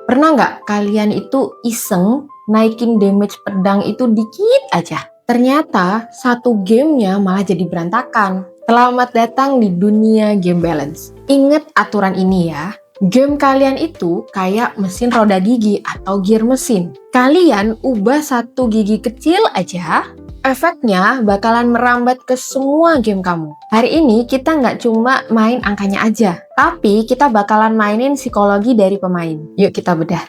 Pernah nggak kalian itu iseng naikin damage pedang itu dikit aja? Ternyata satu gamenya malah jadi berantakan. Selamat datang di dunia game balance. Ingat aturan ini ya. Game kalian itu kayak mesin roda gigi atau gear mesin. Kalian ubah satu gigi kecil aja, efeknya bakalan merambat ke semua game kamu. Hari ini kita nggak cuma main angkanya aja, tapi kita bakalan mainin psikologi dari pemain. Yuk kita bedah.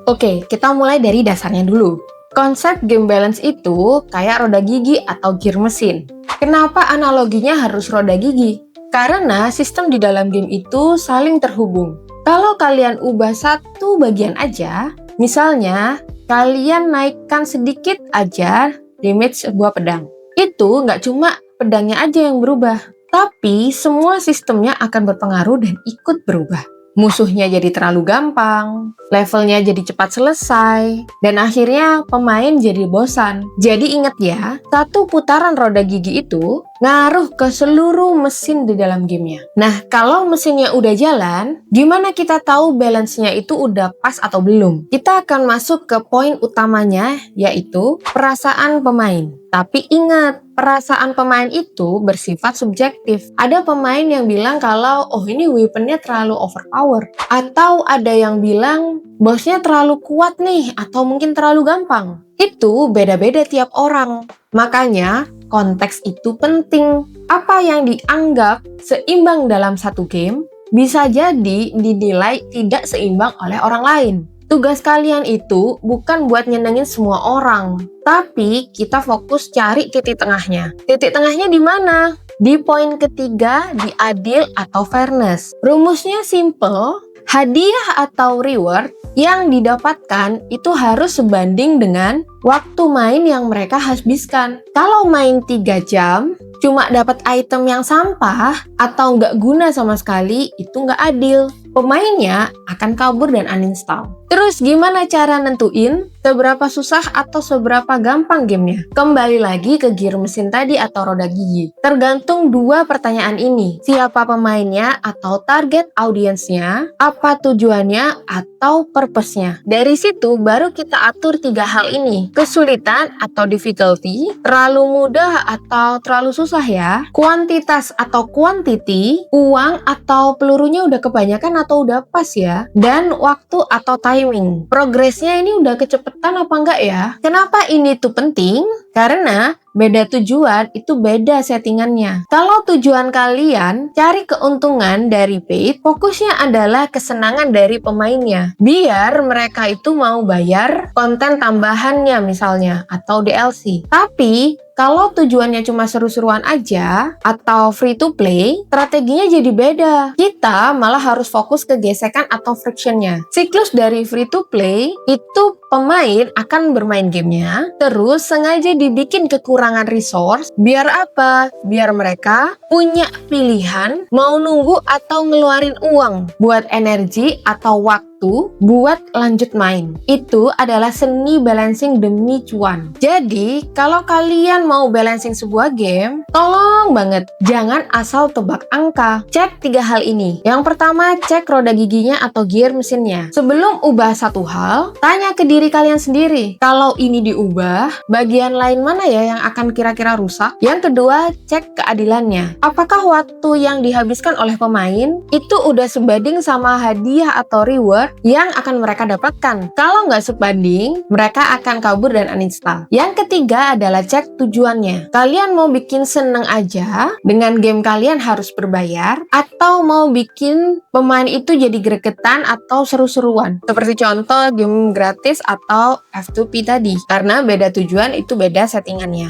Oke, kita mulai dari dasarnya dulu. Konsep game balance itu kayak roda gigi atau gear mesin. Kenapa analoginya harus roda gigi? Karena sistem di dalam game itu saling terhubung. Kalau kalian ubah satu bagian aja, misalnya kalian naikkan sedikit aja damage sebuah pedang. Itu nggak cuma pedangnya aja yang berubah, tapi semua sistemnya akan berpengaruh dan ikut berubah. Musuhnya jadi terlalu gampang, levelnya jadi cepat selesai, dan akhirnya pemain jadi bosan. Jadi ingat ya, satu putaran roda gigi itu ngaruh ke seluruh mesin di dalam gamenya. Nah, kalau mesinnya udah jalan, gimana kita tahu balance-nya itu udah pas atau belum? Kita akan masuk ke poin utamanya, yaitu perasaan pemain. Tapi ingat, perasaan pemain itu bersifat subjektif. Ada pemain yang bilang kalau, oh ini weaponnya terlalu overpower. Atau ada yang bilang, bossnya terlalu kuat nih, atau mungkin terlalu gampang. Itu beda-beda tiap orang. Makanya, konteks itu penting. Apa yang dianggap seimbang dalam satu game, bisa jadi dinilai tidak seimbang oleh orang lain. Tugas kalian itu bukan buat nyenengin semua orang, tapi kita fokus cari titik tengahnya. Titik tengahnya di mana? Di poin ketiga, di adil atau fairness. Rumusnya simple, hadiah atau reward yang didapatkan itu harus sebanding dengan waktu main yang mereka habiskan. Kalau main 3 jam, cuma dapat item yang sampah atau nggak guna sama sekali, itu nggak adil. Pemainnya akan kabur dan uninstall. Terus gimana cara nentuin seberapa susah atau seberapa gampang gamenya? Kembali lagi ke gear mesin tadi atau roda gigi. Tergantung dua pertanyaan ini. Siapa pemainnya atau target audiensnya, apa tujuannya atau purpose-nya. Dari situ baru kita atur 3 hal ini. Kesulitan atau difficulty, terlalu mudah atau terlalu susah ya, kuantitas atau quantity, uang atau pelurunya udah kebanyakan atau udah pas ya, dan waktu atau timing. Progresnya ini udah kecepatan apa enggak ya? Kenapa ini tuh penting? Karena beda tujuan itu beda settingannya. Kalau tujuan kalian cari keuntungan dari paid, fokusnya adalah kesenangan dari pemainnya. Biar mereka itu mau bayar konten tambahannya misalnya, atau DLC. Tapi kalau tujuannya cuma seru-seruan aja atau free to play, strateginya jadi beda. Kita malah harus fokus ke gesekan atau frictionnya. Siklus dari free to play itu pemain akan bermain gamenya, terus sengaja dibikin kekurangan resource. Biar apa? Biar mereka punya pilihan mau nunggu atau ngeluarin uang buat energi atau waktu buat lanjut main. Itu adalah seni balancing demi cuan. Jadi, kalau kalian mau balancing sebuah game, tolong banget jangan asal tebak angka. Cek 3 hal ini. Yang pertama, cek roda giginya atau gear mesinnya. Sebelum ubah satu hal, tanya ke diri kalian sendiri. Kalau ini diubah, bagian lain mana ya yang akan kira-kira rusak? Yang kedua, cek keadilannya. Apakah waktu yang dihabiskan oleh pemain itu udah sebanding sama hadiah atau reward yang akan mereka dapatkan? Kalau nggak sebanding, mereka akan kabur dan uninstall. Yang ketiga adalah cek tujuannya. Kalian mau bikin seneng aja dengan game kalian harus berbayar, atau mau bikin pemain itu jadi gregetan atau seru-seruan? Seperti contoh game gratis atau F2P tadi. Karena beda tujuan itu beda settingannya.